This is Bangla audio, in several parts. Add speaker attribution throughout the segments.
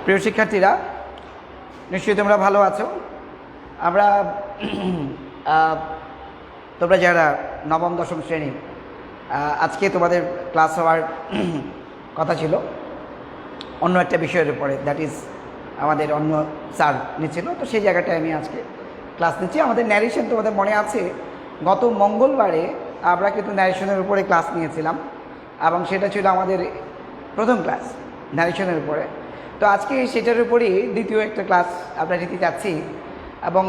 Speaker 1: প্রিয় শিক্ষার্থীরা, নিশ্চয়ই তোমরা ভালো আছো। আমরা তোমরা যারা নবম দশম শ্রেণী, আজকে তোমাদের ক্লাস হওয়ার কথা ছিল অন্য একটা বিষয়ের উপরে, দ্যাট ইজ আমাদের অন্য স্যার নিচ্ছিল, তো সেই জায়গাটায় আমি আজকে ক্লাস নিচ্ছি। আমাদের ন্যারেশন তোমাদের মনে আছে, গত মঙ্গলবারে আমরা কিন্তু ন্যারেশনের উপরে ক্লাস নিয়েছিলাম এবং সেটা ছিল আমাদের প্রথম ক্লাস ন্যারেশনের উপরে। তো আজকে সেটার উপরেই দ্বিতীয় একটা ক্লাস আমরা নিতে যাচ্ছি এবং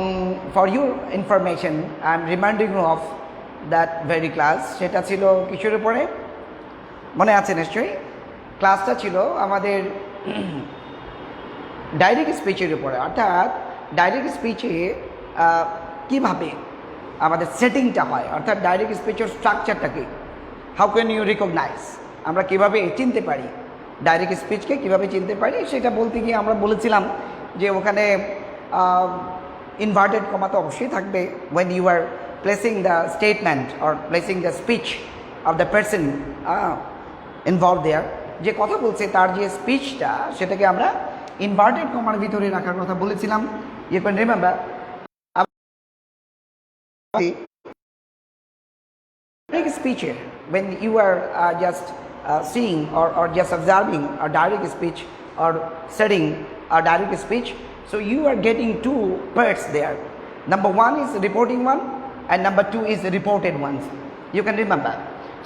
Speaker 1: for your information I am reminding you of that very class. সেটা ছিল কিসের উপরে মনে আছে নিশ্চয়ই? ক্লাসটা ছিল আমাদের ডাইরেক্ট স্পিচের উপরে, অর্থাৎ ডাইরেক্ট স্পিচে কীভাবে আমাদের সেটিংটা হয়, অর্থাৎ ডাইরেক্ট স্পিচের স্ট্রাকচারটা কি, হাউ ক্যান ইউ রিকগনাইজ, আমরা কীভাবে চিনতে পারি ডাইরেক্ট স্পিচকে, কীভাবে চিনতে পারি সেটা বলতে গিয়ে আমরা বলেছিলাম যে ওখানে ইনভার্টেড কমা তো অবশ্যই থাকবে when you are placing the statement or placing the speech of the person involved there, যে কথা বলছে তার যে স্পিচটা সেটাকে আমরা ইনভার্টেড কমার ভিতরে রাখার কথা বলেছিলাম। You can remember direct speech when you are just seeing or just observing a direct speech or studying a direct speech, so you are getting two parts there. Number one is reporting one and number two is reported ones. You can remember.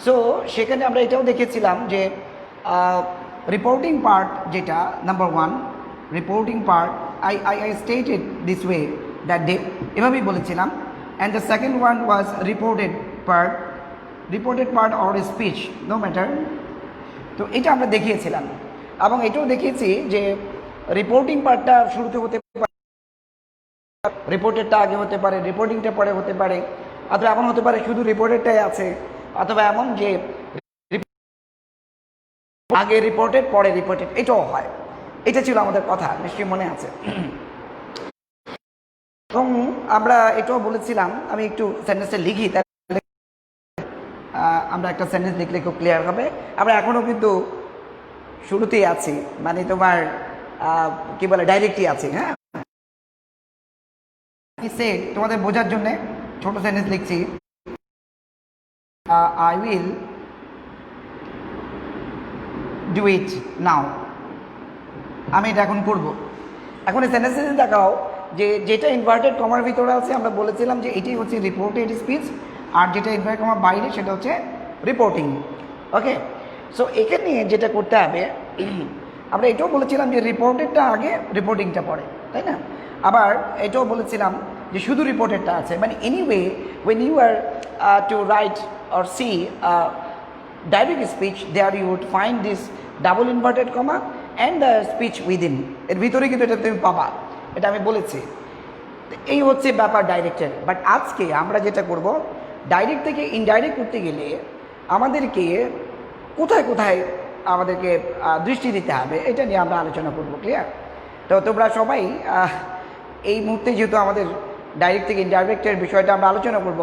Speaker 1: So সেখানে আমরা এটাও দেখেছিলাম যে রিপোর্টিং পার্ট যেটা number one, reporting part I stated this way that day, এভাবেই বলেছিলাম। and the second one was reported part or speech, no matter. তো এটা আমরা দেখিয়েছিলাম এবং এটাও দেখিয়েছি যে রিপোর্টিং পার্টটা শুরুতে হতে পারে, রিপোর্টেডটা আগে হতে পারে, রিপোর্টিংটা পরে হতে পারে, অথবা এমন হতে পারে শুধু রিপোর্টেডটাই আছে, অথবা এমন যে আগে রিপোর্টেড পরে রিপোর্টেড, এটাও হয়। এটা ছিল আমাদের কথা, নিশ্চয়ই মনে আছে। এবং আমরা এটাও বলেছিলাম, আমি একটু সেন্টেন্সটা লিখি, আমরা একটা সেন্টেন্স লিখলে খুব ক্লিয়ার হবে। আমরা এখনও কিন্তু শুরুতেই আছি, মানে তোমার কি বলে ডাইরেক্টই আছি। হ্যাঁ, তোমাদের বোঝার জন্যে ছোট সেন্টেন্স লিখছি। আই উইল ডু ইট নাও, আমি এটা এখন করবো। এখন এই সেন্টেন্সে দেখাও যে যেটা ইনভার্টেড কমার ভিতরে আছে আমরা বলেছিলাম যে এটাই হচ্ছে রিপোর্টেড স্পিচ, আর যেটা ইনভার্টেড কমার বাইরে সেটা হচ্ছে রিপোর্টিং। ওকে, সো এখানে যেটা করতে হবে, আমরা এটাও বলেছিলাম যে রিপোর্টেডটা আগে রিপোর্টিংটা পরে, তাই না? আবার এটাও বলেছিলাম যে শুধু রিপোর্টেডটা আছে, মানে anyway when you are to write or see direct speech, there you would find this double inverted comma and the speech within, এর ভিতরে কিন্তু এটা তুমি পাবা, এটা আমি বলেছি। এই হচ্ছে ব্যাপার ডাইরেক্টের। বাট আজকে আমরা যেটা করব, ডাইরেক্ট থেকে ইনডাইরেক্ট করতে গেলে আমাদেরকে কোথায় কোথায় আমাদেরকে দৃষ্টি দিতে হবে, এটা নিয়ে আমরা আলোচনা করব। ক্লিয়ার? তো তোমরা সবাই এই মুহূর্তে যেহেতু আমাদের ডাইরেক্ট থেকে ইনডাইরেক্টের বিষয়টা আমরা আলোচনা করব,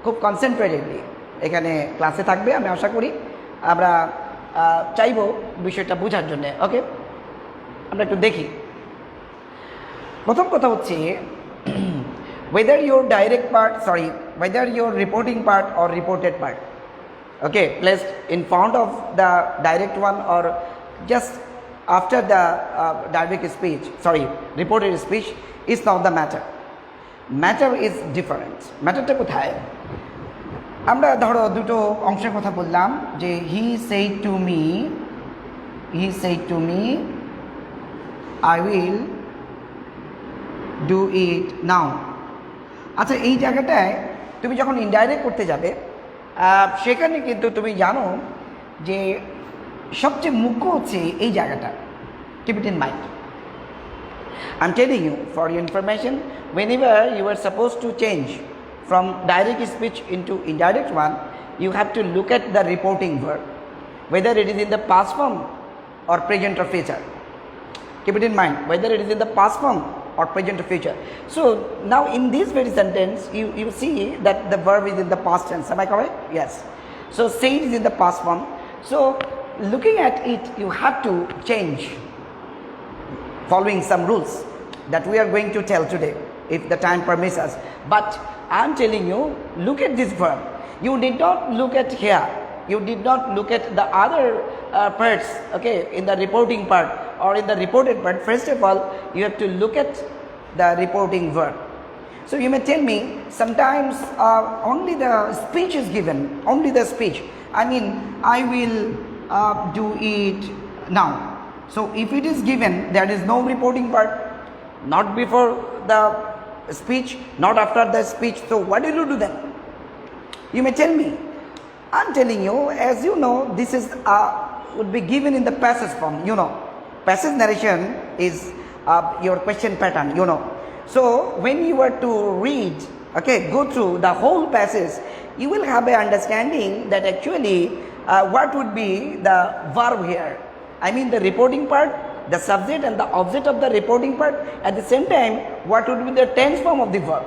Speaker 1: খুব কনসেন্ট্রেটেডলি এখানে ক্লাসে থাকবে আমি আশা করি। আমরা চাইব বিষয়টা বোঝার জন্যে। ওকে, আমরা একটু দেখি। প্রথম কথা হচ্ছে whether your reporting part or reported part, okay, placed in front of the direct one or just after the reported speech is not the matter. Matter is different. Matterটা কোথায়? আমরা ধরো দুটো অংশের কথা বললাম যে he said to me I will do it now. আচ্ছা, এই জায়গাটায় তুমি যখন ইনডাইরেক্ট করতে যাবে সেখানে কিন্তু তুমি জানো যে সবচেয়ে মুখ্য হচ্ছে এই জায়গাটা। Keep it in mind. I'm telling you for your information, whenever you are supposed to change from direct speech into indirect one, you have to look at the reporting verb, whether it is in the past form or present or future. Keep it in mind, whether it is in the past form or present or future. So now in this very sentence you see that the verb is in the past tense. Am I correct? Yes. So said is in the past form. So looking at it, you have to change following some rules that we are going to tell today, if the time permits us. But I'm telling you, look at this verb. You did not look at here. You did not look at the other parts, okay, in the reporting part or in the reported part. First of all, you have to look at the reporting verb. So you may tell me, sometimes only the speech is given, only the speech. I mean, I will do it now. So if it is given, there is no reporting part, not before the speech, not after the speech. So what will you do then? You may tell me. I'm telling you, as you know, this is would be given in the passage form. You know, passage narration is your question pattern. You know, so when you are to read, okay, go through the whole passage, you will have an understanding that actually what would be the verb here. I mean the reporting part, the subject and the object of the reporting part. At the same time, what would be the tense form of the verb,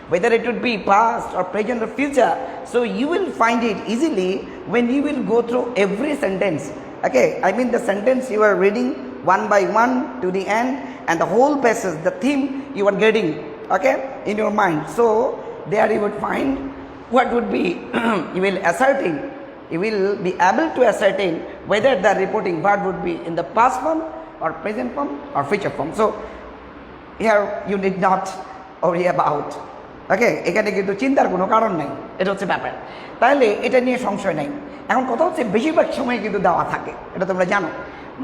Speaker 1: whether it would be past or present or future. So you will find it easily when you will go through every sentence. Okay, I mean the sentence you are reading one by one to the end, and the whole passage, the theme you are getting, okay, in your mind. So there you would find what would be you will ascertain, you will be able to ascertain whether the reporting verb would be in the past form or present form or future form. So here you need not worry about, ওকে, এখানে কিন্তু চিন্তার কোনো কারণ নেই, এটা হচ্ছে ব্যাপার। তাহলে এটা নিয়ে সংশয় নেই। এখন কথা হচ্ছে বেশিরভাগ সময় কিন্তু দেওয়া থাকে, এটা তোমরা জানো।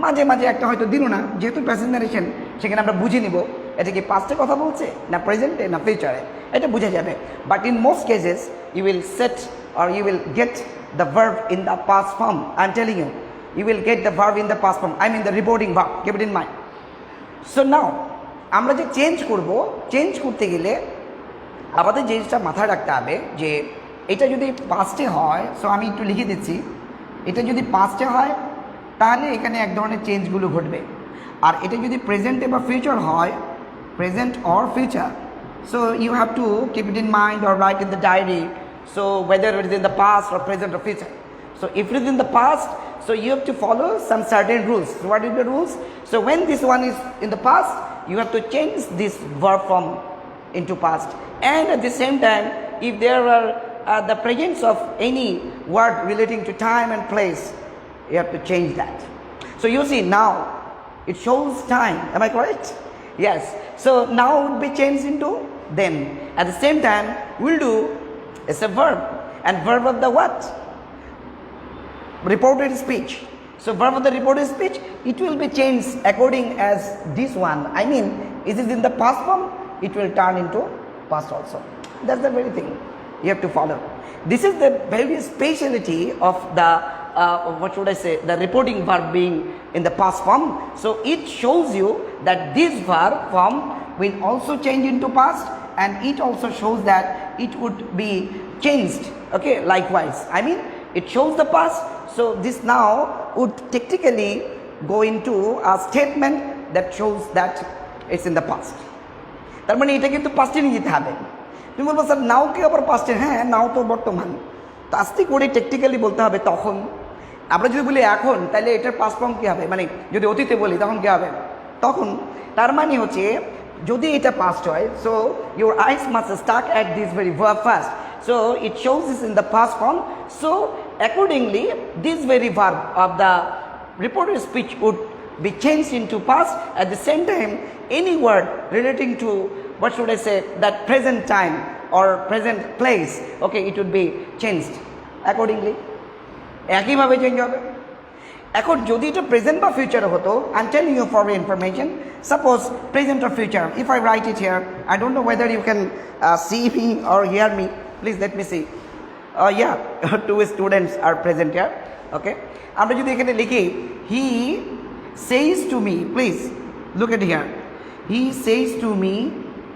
Speaker 1: মাঝে মাঝে একটা হয়তো দিল না, যেহেতু প্রেজেন্ট নারেশন, সেখানে আমরা বুঝে নিব এটা কি পাস্টে কথা বলছে না প্রেজেন্টে না ফিউচারে, এটা বুঝে যাবে। But in most cases you will set or you will get the verb in the past form. I'm telling you, you will get the verb in the past form. I mean the reporting verb, keep it in mind. So now আমরা যে চেঞ্জ করব, চেঞ্জ করতে গেলে আমাদের জিনিসটা মাথায় রাখতে হবে যে এটা যদি পাস্টে হয়, সো আমি একটু লিখে দিচ্ছি, এটা যদি পাস্টে হয় তাহলে এখানে এক ধরনের চেঞ্জগুলো ঘটবে। আর এটা যদি প্রেজেন্টে বা ফিউচার হয়, present or future, so you have to keep it in mind or write in the diary, so whether it is in the past or present or future. So if it is in the past, so you have to follow some certain rules. So what are the rules? So when this one is in the past, you have to change this verb form into past, and at the same time, if there are the presence of any word relating to time and place, you have to change that. So you see now it shows time, am I correct? Yes. So now it will be changed into then. At the same time, we'll do, it's a verb, and verb of the what? Reported speech. So verb of the reported speech, it will be changed according as this one. I mean, is it in the past form? It will turn into past also. That's the very thing you have to follow. This is the very speciality of the what should I say, the reporting verb being in the past form. So it shows you that this verb form will also change into past, and it also shows that it would be changed, okay, likewise. I mean, it shows the past, so this now would technically go into a statement that shows that it's in the past. তার মানে এটা কিন্তু পাস্টে নিয়ে যেতে হবে। তুমি বলবো স্যার নাও কি আবার পাস্টে? হ্যাঁ, নাও তো বর্তমান, তো আস্তে করে টেকনিক্যালি বলতে হবে। তখন আমরা যদি বলি এখন, তাহলে এটার পাস্ট ফর্ম কী হবে? মানে যদি অতীতে বলি তখন কী হবে? তখন তার মানে হচ্ছে যদি এটা পাস্ট হয়, so your eyes must start at this very verb first, so it shows this in the past form, so accordingly this very verb of the reported speech would be changed into past. At the same time, any word relating to, what should I say, that present time or present place, okay, it would be changed accordingly. একইভাবে চেঞ্জ হবে। এখন যদি এটা প্রেজেন্ট বা ফিউচার হতো, I am telling you for information, suppose present or future, if I write it here, I don't know whether you can see me or hear me, please let me see. Yeah, two students are present here, okay. আমরা যদি এখানে লিখি, he says to me, please look at here, he says to me,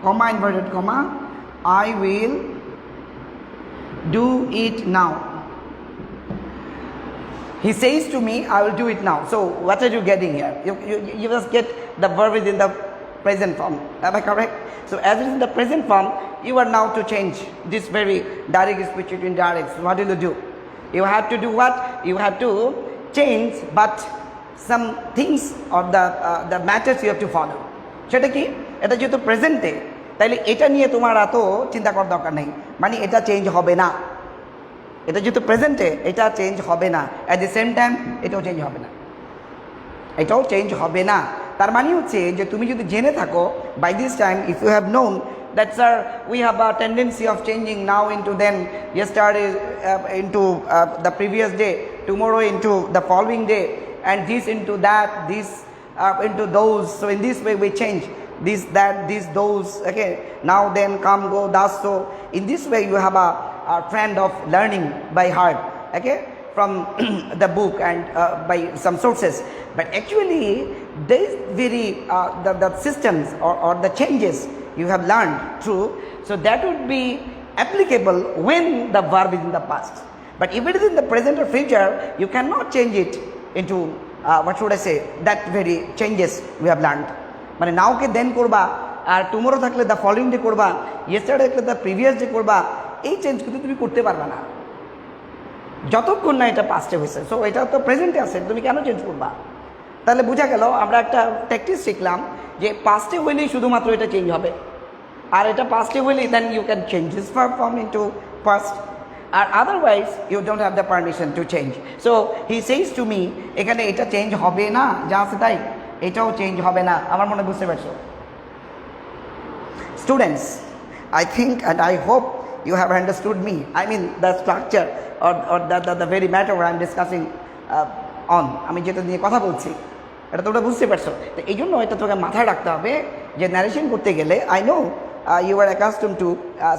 Speaker 1: comma, inverted comma, I will do it now. He says to me, I will do it now. So what are you getting here? You just get the verb is in the present form. Am I correct? So as it is in the present form, you are now to change this very direct speech into indirect. What will you do? You have to do what? You have to change, but some things or the matters you have to follow. সেটা কি, এটা যেহেতু প্রেজেন্টে, তাইলে এটা নিয়ে তোমার এত চিন্তা করার দরকার নেই, মানে এটা চেঞ্জ হবে না। এটা যেহেতু প্রেজেন্টে, এটা চেঞ্জ হবে না, অ্যাট দ্য সেম টাইম এটাও চেঞ্জ হবে না, এটাও চেঞ্জ হবে না। তার মানে হচ্ছে যে তুমি যদি জেনে থাকো, by this time if you have known that sir we have a tendency of changing now into then yesterday into the previous day, tomorrow into the following day, and this into that, this into those. So in this way we change this, that, this, those, okay, now, then, come, go, thus. So in this way you have a trend of learning by heart, okay, from the book and by some sources. But actually these very the systems or the changes you have learned through, so that would be applicable when the verb is in the past. But if it is in the present or future, you cannot change it into what should I say, that very changes we have learned. মানে নাওকে দেন করবা, আর টুমোরো থাকলে দ্য ফলোইং ডে করবা, ইয়েস্টারডে থাকলে দ্য প্রিভিয়াস ডে করবা, এই চেঞ্জ কিন্তু তুমি করতে পারবে না যতক্ষণ না এটা পাস্টে হয়েছে। সো এটা তো প্রেজেন্টে আছে, তুমি কেন চেঞ্জ করবা? তাহলে বোঝা গেল আমরা একটা প্র্যাকটিস শিখলাম যে পাস্টে হইলেই শুধুমাত্র এটা চেঞ্জ হবে, আর এটা পাস্টে হইলেই then you can change this form into past, আর otherwise you don't have the permission to change. So he says to me, এখানে এটা চেঞ্জ হবে না, যা আছে তাই, এটাও চেঞ্জ হবে না। আমার মনে বুঝতে পারছো? Students, I think and I hope you have understood me. I mean the structure or the very matter I'm discussing on. আমি যেটা নিয়ে কথা বলছি এটা তোমরা বুঝতে পারছো। তো এই জন্য এটা তোকে মাথায় রাখতে হবে যে ন্যারেশন করতে গেলে, I know you are accustomed to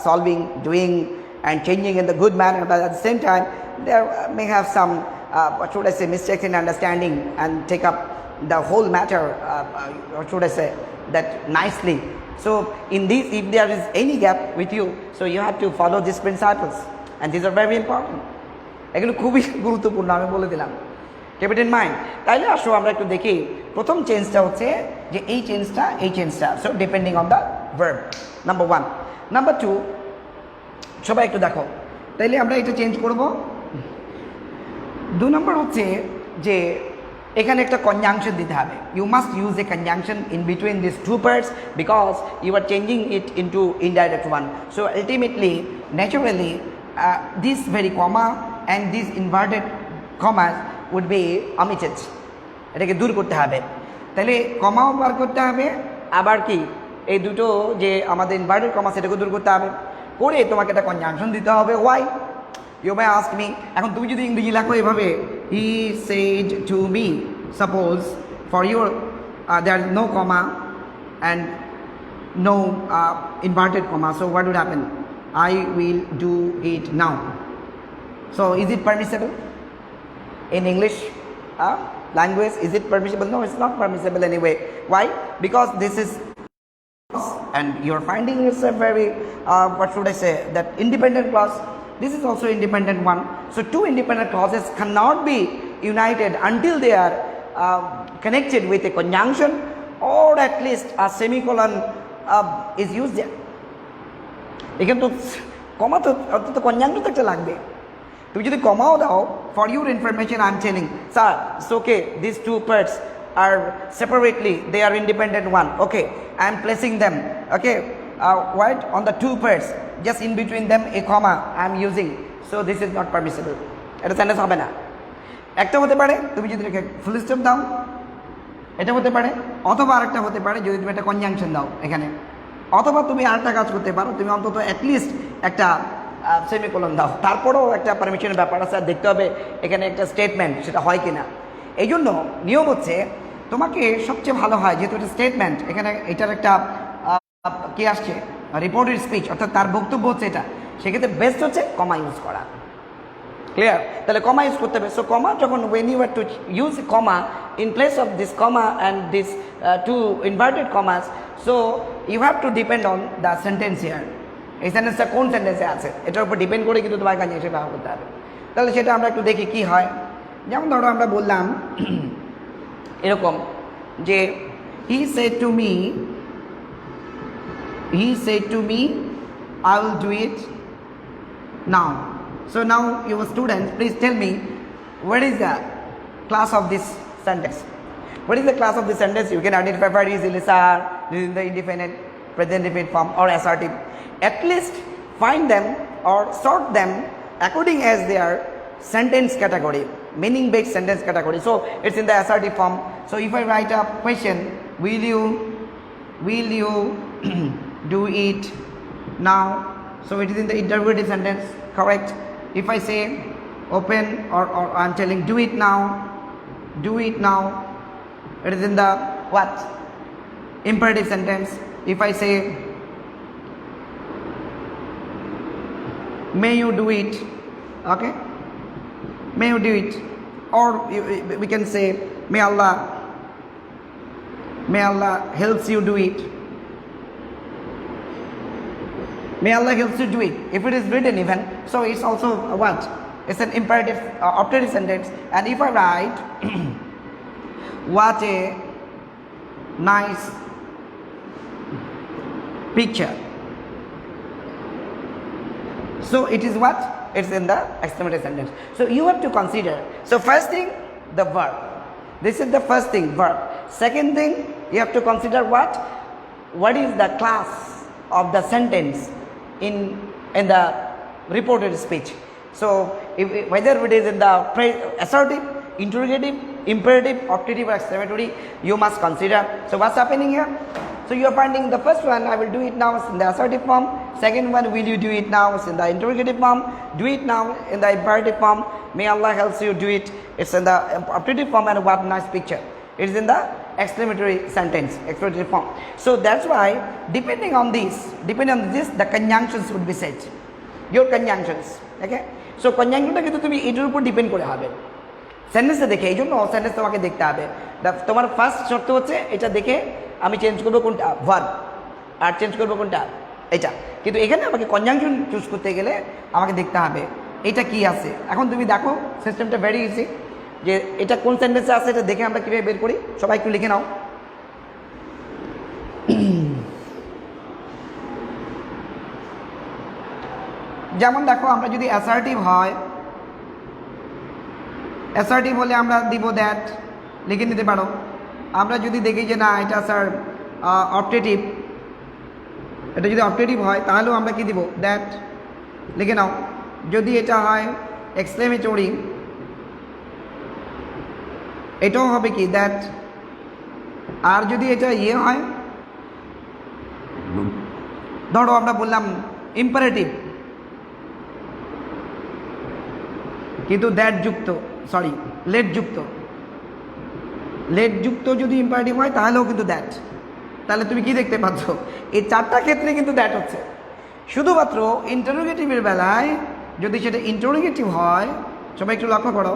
Speaker 1: solving, doing and changing in the good manner, but at the same time there may have some what should I say, mistakes in understanding and take up the whole matter, what should I say, that nicely. So in this, if there is any gap with you, so you have to follow these principles, and these are very important. এগুলো খুবই গুরুত্বপূর্ণ, আমি বলে দিলাম, keep it in mind. তাইলে আসো আমরা একটু দেখি, প্রথম চেঞ্জটা হচ্ছে যে এই চেঞ্জটা, so depending on the verb, number 1। Number 2, সবাই একটু দেখো, তাইলে আমরা এটা চেঞ্জ করব। 2 নম্বর হচ্ছে যে এখানে একটা কনজাংশন দিতে হবে। You must use a conjunction in between this two parts because you are changing it into indirect one. So ultimately, naturally, this very comma and this inverted commas would be omitted, এটাকে দূর করতে হবে। তাহলে কমাও বার করতে হবে, আবার কি এই দুটো যে আমাদের ইনভার্টেড কমা সেটাকে দূর করতে হবে, করে তোমাকে একটা কনজাংশন দিতে হবে। Y? You may ask me, এখন তুমি যদি ইংরেজি লেখো এভাবে, he said to me, suppose for your there is no comma and no inverted comma, so what would happen? I will do it now. So is it permissible in English language? Is it permissible? No, it's not permissible anyway. Why? Because this is, and you're finding it's a very what should I say, that independent clause. This is also independent one. So two independent clauses cannot be united until they are connected with a conjunction, or at least a semicolon is used there. এখানে তো কমা তো কনজাংশন তো একটা লাগবে। তুমি যদি কমাও দাও, for your information I'm telling, sir, it's okay, these two parts are separately, they are independent one. Okay, I'm placing them, okay, what on the two parts, just in between them a comma I'm using, so this is not permissible. এটা সেন্টেন্স হবে না। একটা হতে পারে তুমি যদি এটাকে ফুল স্টপ দাও, এটা হতে পারে, অথবা আরেকটা হতে পারে যদি তুমি একটা কনজাংশন দাও এখানে, অথবা তুমি আরেকটা কাজ করতে পারো, তুমি অন্তত অ্যাটলিস্ট একটা সেমিকোলন দাও, তারপরেও একটা পারমিশনের ব্যাপার আছে, আর দেখতে হবে এখানে একটা স্টেটমেন্ট সেটা হয় কিনা। এই জন্য নিয়ম হচ্ছে তোমাকে সবচেয়ে ভালো হয়, যেহেতু এটা স্টেটমেন্ট, এখানে এটার একটা কি আসছে, রিপোর্টেড স্পিচ, অর্থাৎ তার বক্তব্য হচ্ছে এটা, সেক্ষেত্রে বেস্ট হচ্ছে কমা ইউজ করা। ক্লিয়ার? তাহলে কমা ইউজ করতে হবে। সো কমা যখন, when you are to use comma in place of this comma and this two inverted commas, so you have to depend on the sentence here. এই সেন্টেন্সটা কোন সেন্টেন্সে আছে এটার উপর ডিপেন্ড করে কিন্তু তোমার কাছে সেটা ব্যবহার করতে হবে। তাহলে সেটা আমরা একটু দেখি কি হয়। যেমন ধরো আমরা বললাম এরকম যে হি said to me I will do it now. So now you students, please tell me what is the class of this sentence. What is the class of the sentence? You can identify very easily, sir, using the indefinite, present definite form or assertive. At least find them or sort them according as their sentence category, meaning based sentence category. So it's in the assertive form. So if I write a question, will you do it now? So it is in the interrogative sentence, correct? If I say open or I'm telling do it now, it is in the what? Imperative sentence. If I say may you do it, okay? May you do it, or we can say may Allah helps you do it. May Allah helps you do it. If it is written even, so it's also a what? It's an imperative operative sentence. And if I write what a nice picture, so it is what? It's in the exclamative sentence. So you have to consider. So first thing, the verb. This is the first thing, verb. Second thing, you have to consider what? What is the class of the sentence in the reported speech. So whether it is in the assertive, interrogative, imperative, optative or exclamatory, you must consider. So what's happening here? So you are finding the first one, I will do it now, it's in the assertive form. Second one, will you do it now, it's in the interrogative form. Do it now in the imperative form. May Allah helps you do it, it's in the optative form. And what nice picture, it is in the exclamatory sentence, exclamatory form. So that's why depending on this, the conjunctions would be said. Your conjunctions, okay? So conjunctionটা কিন্তু তুমি এটার উপর ডিপেন্ড করে হবে সেন্টেন্সে দেখে। এই জন্য সেন্টেন্স তোমাকে দেখতে হবে। তোমার ফার্স্ট শর্ত হচ্ছে এটা দেখে আমি চেঞ্জ করবো কোনটা, ভার্ব, আর চেঞ্জ করবো কোনটা, এটা। কিন্তু এখানে আমাকে কনজাংশন চুজ করতে গেলে আমাকে দেখতে হবে এটা কি আছে। এখন তুমি দেখো সিস্টেমটা ভেরি ইজি, যে এটা কোন সেন্টেন্সে আছে এটা দেখে আমরা কীভাবে বের করি। সবাই একটু লিখে নাও। যেমন দেখো, আমরা যদি অ্যাসার্টিভ হয়, অ্যাসার্টিভ হলে আমরা দিব দ্যাট, লিখে নিতে পারো। আমরা যদি দেখি যে না এটা স্যার অপটেটিভ, এটা যদি অপটেটিভ হয় তাহলেও আমরা কি দিব, দ্যাট, লিখে নাও। যদি এটা হয় এক্সক্লেমেটরি, এটাও হবে কি, দ্যাট। আর যদি এটা হয়, ধরো আমরা বললাম ইম্পারেটিভ কিন্তু দ্যাট যুক্ত, সরি লেট যুক্ত, লেট যুক্ত যদি ইম্পারেটিভ হয় তাহলেও কিন্তু দ্যাট। তাহলে তুমি কি দেখতে পাচ্ছ, এই চারটা ক্ষেত্রে কিন্তু দ্যাট হচ্ছে। শুধুমাত্র ইন্টারোগেটিভের বেলায় যদি সেটা ইন্টারোগেটিভ হয়, সবাই একটু লক্ষ্য করো,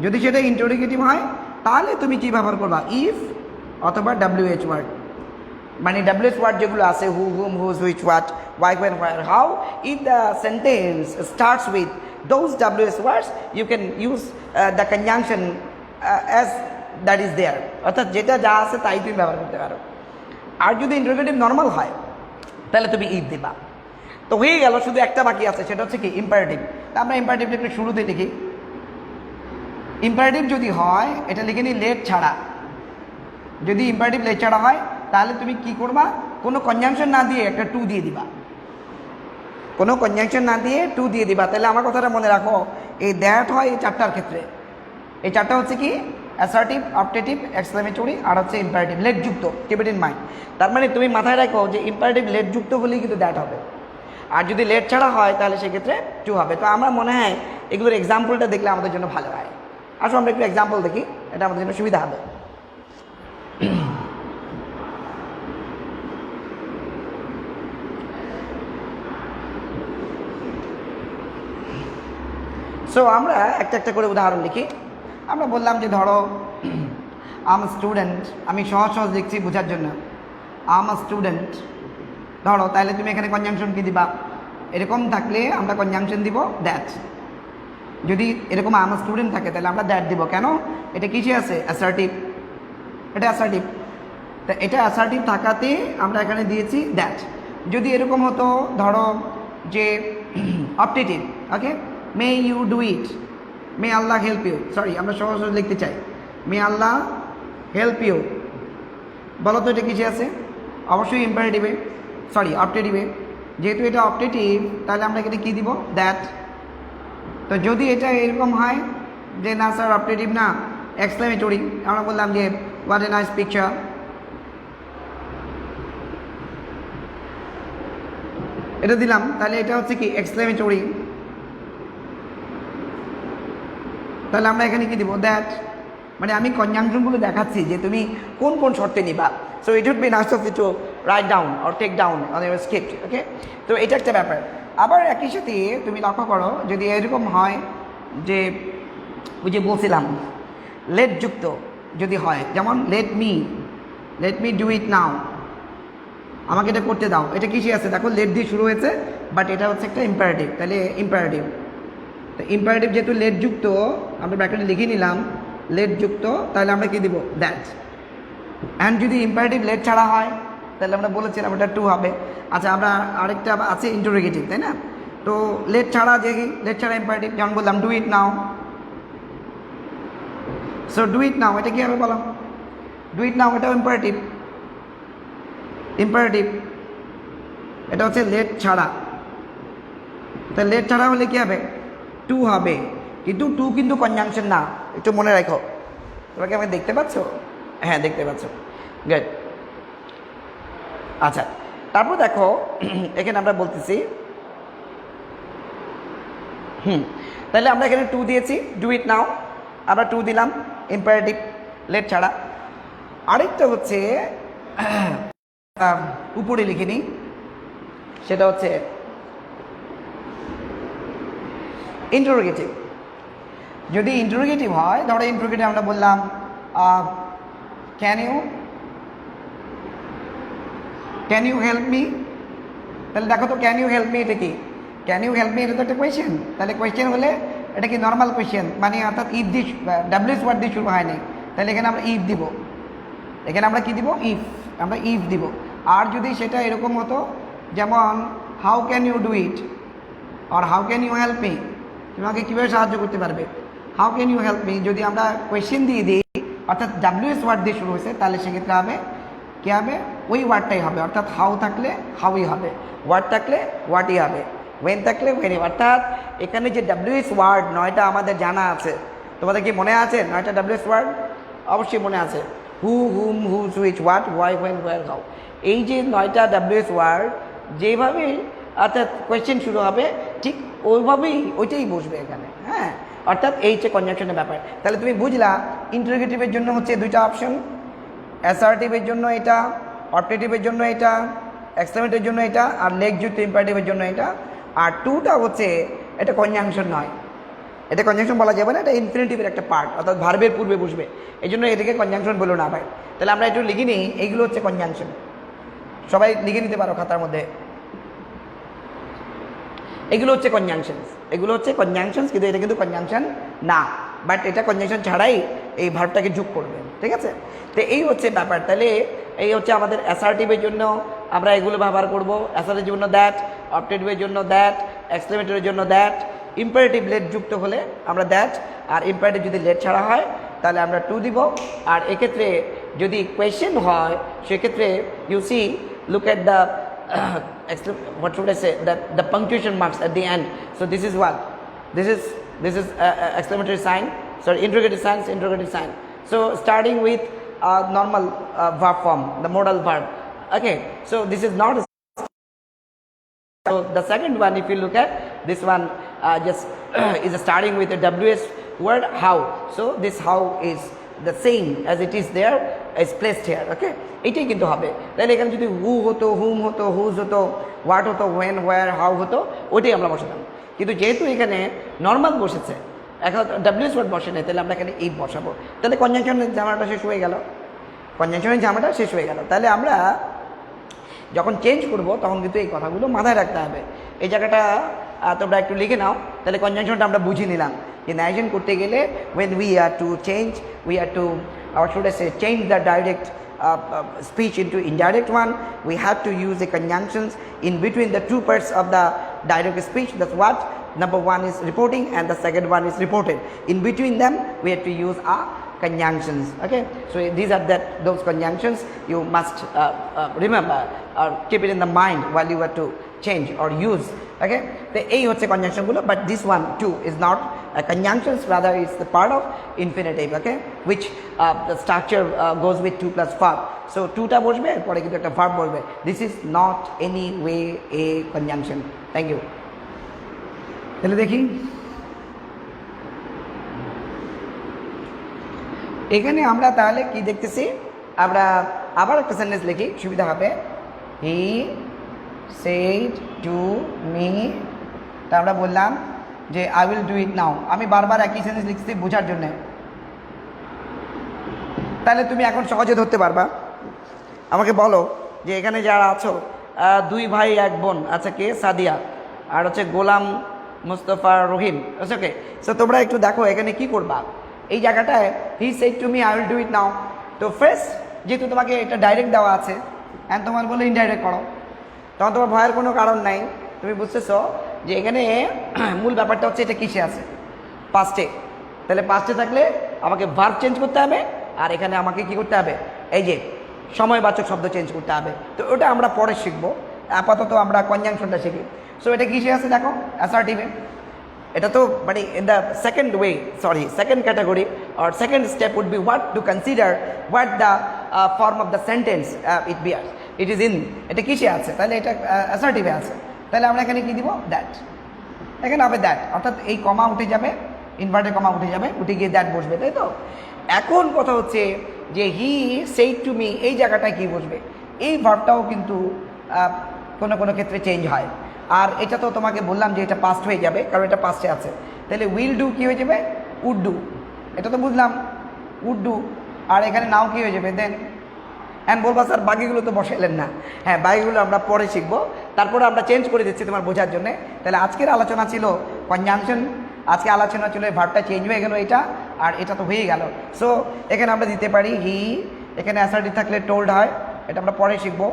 Speaker 1: যদি সেটা ইন্টারোগেটিভ হয় তাহলে তুমি কি ব্যবহার করবা, ইফ অথবা WH ওয়ার্ড। মানে WH ওয়ার্ড যেগুলো আছে, who, whom, whose, which, what, why, when, where, how, if the sentence starts with those WH words, you can use the conjunction as that is there, অর্থাৎ যেটা যা আছে তাই তুমি ব্যবহার করতে পারো। আর যদি ইন্টারোগেটিভ নর্মাল হয় তাহলে তুমি ইফ দিবা। তো হয়ে গেল, শুধু একটা বাকি আছে, সেটা হচ্ছে কি ইম্পারেটিভ। তা আমরা ইম্পারেটিভটা একটু শুরুতে লিখি। ইম্পারেটিভ যদি হয় এটা লিখে নিই লেট ছাড়া। যদি ইম্পারেটিভ লেট ছাড়া হয় তাহলে তুমি কি করবা, কোনো কনজাংশন না দিয়ে একটা টু দিয়ে দিবা, কোনো কনজাংশন না দিয়ে টু দিয়ে দিবা। তাহলে আমার কথাটা মনে রাখো, এই দ্যাট হয় এই চারটার ক্ষেত্রে। এই চারটা হচ্ছে কি, অ্যাসার্টিভ, অপটেটিভ, এক্সক্লেমেটরি আর হচ্ছে ইম্পারেটিভ লেট যুক্ত। Keep it in mind. তার মানে তুমি মাথায় রাখো যে ইম্পারেটিভ লেট যুক্ত হলেই কিন্তু দ্যাট হবে, আর যদি লেট ছাড়া হয় তাহলে সেক্ষেত্রে টু হবে। তো আমার মনে হয় এগুলোর এক্সাম্পলটা দেখলে আমাদের জন্য ভালো হয়। আসো আমরা একটু এক্সাম্পল দেখি, এটা আমাদের জন্য সুবিধা হবে। সো আমরা একটা একটা করে উদাহরণ লিখি। আমরা বললাম যে ধরো আম স্টুডেন্ট, আমি সহজ সহজ লিখছি বোঝার জন্য, আম স্টুডেন্ট ধরো, তাহলে তুমি এখানে কনজাংশন কি দিবা, এরকম থাকলে আমরা কনজাংশন দিব দ্যাট। যদি এরকম আম স্টুডেন্ট থাকে তাহলে আমরা দ্যাট দিব। কেন, এটা কিসে আছে, অ্যাসার্টিভ, এটা অ্যাসার্টিভ। তা এটা অ্যাসার্টিভ থাকাতে আমরা এখানে দিয়েছি দ্যাট। যদি এরকম হতো ধরো যে optative, okay, may you do it, may Allah help you, sorry আমরা সহজ সহজ লিখতে চাই, মে আল্লাহ হেল্প ইউ, বলো তো এটা কিসে আছে? অবশ্যই ইম্পারেটিভে, সরি অপটেটিভে। যেহেতু এটা অপটেটিভ তাহলে আমরা এখানে কী দিব? দ্যাট। তো যদি এটা এরকম হয় যে না স্যার অপটেটিভ না, এক্সক্লেমেটরি, আমরা বললাম যে হোয়াট এ নাইস পিকচার, এটা দিলাম, তাহলে এটা হচ্ছে কি এক্সক্লেমেটরি। তাহলে আমরা এখানে কি দিব? দ্যাট। মানে আমি কনজাংশনগুলো দেখাচ্ছি যে তুমি কোন কোন শর্তে নিবা। So it would be nice of you to write down or take down on your script. Okay, তো এটা একটা ব্যাপার। আবার একই সাথে তুমি লক্ষ্য করো যদি এরকম হয় যে ওই যে বলছিলাম লেট যুক্ত যদি হয়, যেমন লেট মি ডু ইট নাও, আমাকে এটা করতে দাও, এটা কিসে আছে? দেখো লেট দিয়ে শুরু হয়েছে, বাট এটা হচ্ছে একটা ইম্পারেটিভ, তাহলে ইম্পারেটিভ। তো ইম্পারেটিভ যেহেতু লেট যুক্ত, আমরা ব্র্যাকেটে লিখে নিলাম লেট যুক্ত, তাহলে আমরা কি দিব? দ্যাট। অ্যান্ড যদি ইম্পারেটিভ লেট ছাড়া হয় তাহলে আমরা বলেছিলাম ওটা টু হবে। আচ্ছা, আমরা আরেকটা আছে ইন্টারোগেটিভ, তাই না? তো লেট ছাড়া যে লেট ছাড়া ইম্পারেটিভ, যেমন বললাম do it now. So do it now, এটা কী হবে বলো? ডু ইট নাও এটাও ইম্পারেটিভ, এটা হচ্ছে লেট ছাড়া। তা লেট ছাড়া হলে কী হবে? টু হবে, কিন্তু টু কিন্তু কনজাংশন না, একটু মনে রাখো। তোমাকে আমি দেখতে পাচ্ছ? হ্যাঁ, দেখতে পাচ্ছ, গুড। আচ্ছা, তারপর দেখো এখানে আমরা বলতেছি তাহলে আমরা এখানে টু দিয়েছি, ডু ইট নাও, আমরা টু দিলাম ইম্পারেটিভ লেট ছাড়া। আরেকটা হচ্ছে উপরে লিখে নিই, সেটা হচ্ছে ইন্টারোগেটিভ। যদি ইন্টারোগেটিভ হয়, ধরো ইন্টারোগেটিভ আমরা বললাম ক্যান ইউ হেল্প মি, তাহলে দেখো তো ক্যান ইউ হেল্প মি এটা কি? ক্যান ইউ হেল্প মি এটা তো একটা কোয়েশ্চেন, তাহলে কোয়েশ্চেন হলে এটা কি নর্মাল কোয়েশ্চেন, মানে অর্থাৎ ইফ দিয়ে ডাব্লিউএস ওয়ার্ড দিয়ে শুরু হয়নি, তাহলে এখানে আমরা ইফ দিব। এখানে আমরা কি দিব? ইফ, আমরা ইফ দিব। আর যদি সেটা এরকম হতো যেমন how can you do it আর how can you help me, তোমাকে কীভাবে সাহায্য করতে পারবে? How can you help me যদি আমরা কোয়েশ্চেন দিয়ে দিই, অর্থাৎ ডাব্লিউএস ওয়ার্ড দিয়ে শুরু হয়েছে, তাহলে সেক্ষেত্রে হবে কী হবে? ওই ওয়ার্ডটাই হবে, অর্থাৎ হাউ থাকলে হাউই হবে, ওয়ার্ড থাকলে ওয়াটই হবে, ওয়েন থাকলে ওয়েনই। অর্থাৎ এখানে যে ডাব্লিউএস ওয়ার্ড 9টা আমাদের জানা আছে, তোমাদের কি মনে আছে 9টা ডাব্লিউএস ওয়ার্ড? অবশ্যই মনে আছে। Who, whom, whose, which, what, why, when, where, how. এই যে 9টা ডাব্লিউএস ওয়ার্ড যেভাবেই অর্থাৎ কোয়েশ্চেন শুরু হবে ঠিক ওইভাবেই ওইটাই বসবে এখানে। হ্যাঁ, অর্থাৎ এই যে কনজাংশনের ব্যাপার। তাহলে তুমি বুঝলা ইন্টারোগেটিভের জন্য হচ্ছে দুইটা অপশন, অ্যাসার্টিভের জন্য এটা, অপটেটিভের জন্য এটা, এক্সক্লেমেটরির জন্য এটা, আর লেখযুক্ত ইম্পারেটিভের জন্য এটা। আর টুটা হচ্ছে এটা কনজাংশন নয়, এটা কনজাংশন বলা যাবে না, এটা ইনফিনিটিভের একটা পার্ট, অর্থাৎ ভার্বের পূর্বে বসবে, এই জন্য এটাকে কনজাংশন বলো না ভাই। তাহলে আমরা একটু লিখে নিই, এইগুলো হচ্ছে কনজাংশন, সবাই লিখে নিতে পারো খাতার মধ্যে। এগুলো হচ্ছে কনজাংশনস, এগুলো হচ্ছে কনজাংশনস, কিন্তু এটা কিন্তু কনজাংশন না, বাট এটা কনজাংশন ছাড়াই এই ভার্বটাকে যোগ করবে, ঠিক আছে? তো এই হচ্ছে ব্যাপার। তাহলে এই হচ্ছে আমাদের অ্যাসার্টিভের জন্য আমরা এগুলো ব্যবহার করব, অ্যাসার্টিভের জন্য দ্যাট, অপটেটিভের জন্য দ্যাট, এক্সক্লেমেটরির জন্য দ্যাট, ইম্পারেটিভ লেট যুক্ত হলে আমরা দ্যাট, আর ইম্পারেটিভ যদি লেট ছাড়া হয় তাহলে আমরা টু দিব। আর এক্ষেত্রে যদি কোয়েশ্চেন হয় সেক্ষেত্রে you see look at the what should I say, that the punctuation marks at the end. So this is what? This is exclamatory sign, sorry, interrogative sign. So starting with normal verb form, the modal verb. Okay, so this is not a. So the second one, if you look at this one, just is starting with a WS word how. So this how is the same as it is there, is placed here. Okay, এটাই কিন্তু হবে। তাহলে এখানে যদি হু হতো, হুম হতো, হুজ হতো, হোয়াট হতো, ওয়েন, হোয়ার, হাউ হতো, ওইটাই আমরা বসাতাম। কিন্তু যেহেতু এখানে নর্মাল বসেছে, এখন ডাব্লিউএস ওয়ার্ড বসে নেই, তাহলে আমরা এখানে এই বসাবো। তাহলে কনজাংশনের ঝামেলাটা শেষ হয়ে গেল, তাহলে আমরা যখন চেঞ্জ করব তখন কিন্তু এই কথাগুলো মাথায় রাখতে হবে। এই জায়গাটা তোমরা একটু লিখে নাও, তাহলে কনজাংশনটা আমরা বুঝে নিলাম যে ন্যারেশন করতে গেলে when we are to change, we are to, or should I say, change the direct speech into indirect one, we have to use the conjunctions in between the two parts of the direct speech. That's what number one is reporting and the second one is reported. In between them we have to use a conjunctions. Okay, so these are those conjunctions you must remember or keep it in the mind while you are to change or use. Okay, the A হচ্ছে conjunction গুলো, but this one too is not a conjunctions, rather it's the part of infinitive. Okay, which the structure goes with 2 plus verb. So 2টা বসবে, এরপরে কিন্তু একটা verb বসবে. This is not any way a conjunction. Thank you. তাহলে দেখি এখানে আমরা তাহলে কি দেখতেছি, আমরা আবার একটা সেন্টেন্স লিখি, সুবিধা হবে। হি সেড টু মি, তা আমরা বললাম যে আই উইল ডু ইট নাও। আমি বারবার একই সেন্টেন্স লিখছি বোঝার জন্য, তাহলে তুমি এখন সহজে ধরতে পারবা। আমাকে বলো যে এখানে যারা আছো, 2 ভাই 1 বোন, আচ্ছা কে? সাদিয়া, আর হচ্ছে গোলাম মুস্তফা রহিম। ওকে, সো তোমরা একটু দেখো এখানে কি করবা। এই জায়গাটায় he said to me I will do it now, তো ফার্স্ট যেহেতু তোমাকে এটা ডাইরেক্ট দেওয়া আছে অ্যান্ড তোমার বলে ইনডাইরেক্ট করো, তখন তোমার ভয়ের কোনো কারণ নাই। তুমি বুঝতেছো যে এখানে মূল ব্যাপারটা হচ্ছে এটা কিসে আছে, পাস্টে। তাহলে পাস্টে থাকলে আমাকে ভার্ব চেঞ্জ করতে হবে, আর এখানে আমাকে কি করতে হবে, এই যে সময়বাচক শব্দ চেঞ্জ করতে হবে। তো ওটা আমরা পরে শিখবো, আপাতত আমরা কনজাংশনটা শিখি। সো এটা কিসে আছে দেখো, অ্যাসার্টিভে। এটা তো মানে in the second way, sorry second category or second step would be what to consider what the form of the sentence it bears, it is in. এটা কিসে আছে, তাহলে এটা অ্যাসার্টিভে আছে। তাহলে আমরা এখানে কি দিব, দ্যাট। এখানে হবে দ্যাট, অর্থাৎ এই কমা উঠে যাবে, ইনভার্টেড কমা উঠে যাবে, উঠে গিয়ে দ্যাট বসবে, তাই তো। এখন কথা হচ্ছে যে হি সেড টু মি, এই জায়গাটায় কি বসবে, এই ভার্বটাও কিন্তু কোনো কোনো ক্ষেত্রে চেঞ্জ হয়। আর এটা তো তোমাকে বললাম যে এটা পাস্ট হয়ে যাবে, কারণ এটা পাস্টে আছে। তাহলে উইল ডু কী হয়ে যাবে, উড ডু, এটা তো বুঝলাম, উড ডু। আর এখানে নাও কী হয়ে যাবে, দেন। অ্যান্ড বলবা স্যার বাকিগুলো তো বসাইলেন না। হ্যাঁ, বাকিগুলো আমরা পরে শিখবো, তারপরে আমরা চেঞ্জ করে দিচ্ছি তোমার বোঝার জন্যে। তাহলে আজকের আলোচনা ছিল কনজাংশন, আজকে আলোচনা ছিল ভার্বটা চেঞ্জ হয়ে গেল এটা, আর এটা তো হয়ে গেল। সো এখানে আমরা দিতে পারি হি, এখানে অ্যাসার্টিভ থাকলে টোল্ড হয়, এটা আমরা পরে শিখবো।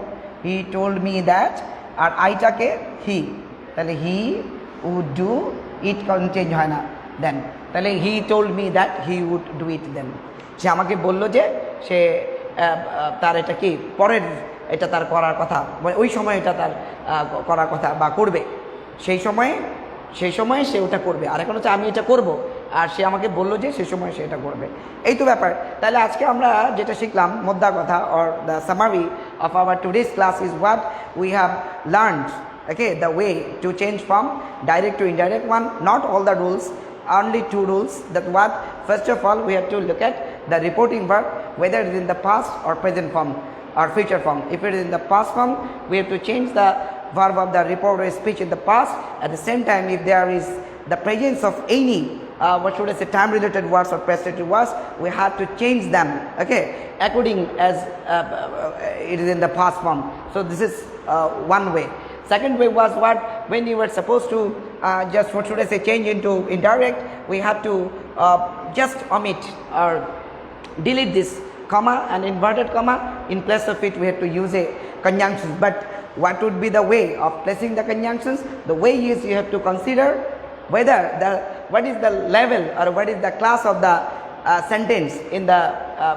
Speaker 1: হি টোল্ড মি দ্যাট, আর আইটাকে হি, তাহলে হি উড ডু ইট, কারণ চেঞ্জ হয় না, দেন। তাহলে he told me that he would do it, then. সে আমাকে বললো যে সে তার এটা কি পরের, এটা তার করার কথা, মানে ওই সময় এটা তার করার কথা বা করবে, সেই সময়ে সে ওটা করবে। আর এখন হচ্ছে আমি এটা করব, আর সে আমাকে বললো যে সেই সময় সে এটা করবে, এই তো ব্যাপার। তাহলে আজকে আমরা যেটা শিখলাম, মোদ্দা কথা or the summary of our today's class is what we have learned, okay, the way to change from direct to indirect one, not all the rules, only 2 rules. That what, first of all we have to look at the reporting verb, whether it is in the past or present form or future form. If it is in the past form, we have to change the verb of the reported speech in the past. At the same time, if there is the presence of any what should I say, time related words or past related words, we have to change them, okay, according as it is in the past form. So this is one way. Second way was what, when you were supposed to just what should I say, change into indirect, we have to just omit or delete this comma and inverted comma. In place of it we have to use a conjunction. But what would be the way of placing the conjunctions? The way is you have to consider whether what is the level or what is the class of the sentence in the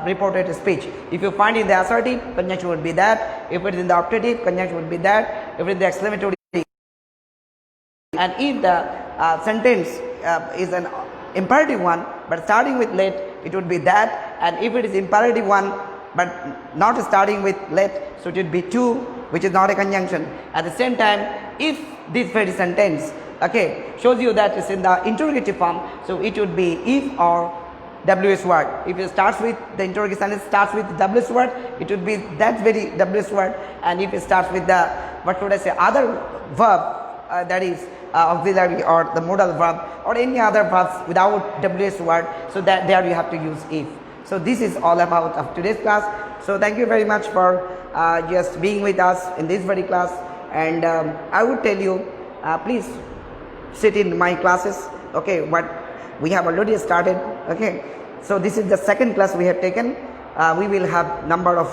Speaker 1: reported speech. If you find in the assertive, conjunction would be that. If it is in the optative, conjunction would be that. If it is the exclamatory, and if the sentence is an imperative one but starting with let, it would be that. And if it is imperative one but not starting with let, so it would be to, which is not a conjunction. At the same time, if this very sentence, okay, shows you that it's in the interrogative form, so it would be if or WS word. If it starts with the interrogative sentence starts with WS word, it would be that very WS word. And if it starts with the what would I say, other verb that is auxiliary or the modal verb or any other verbs without WS word, so that there you have to use if. So this is all about of today's class. So thank you very much for just being with us in this very class. And I would tell you, please sit in my classes, okay, what we have already started, okay. So this is the second class we have taken. We will have number of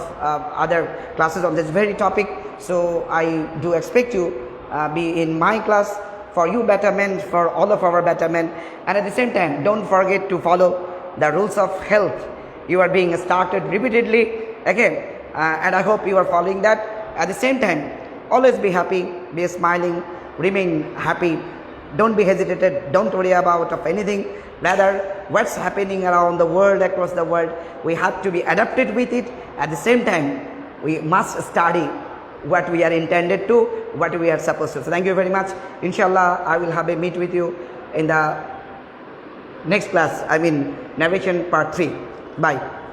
Speaker 1: other classes on this very topic. So I do expect you be in my class for you betterment, for all of our betterment. And at the same time, don't forget to follow the rules of health you are being started repeatedly again, and I hope you are following that. At the same time, always be happy, be smiling, remain happy, don't be hesitated, don't worry about of anything. Rather, what's happening around the world, across the world, we have to be adapted with it. At the same time, we must study what we are intended to, what we are supposed to. So thank you very much. Inshallah, I will have a meet with you in the next class, I mean narration part 3. Bye.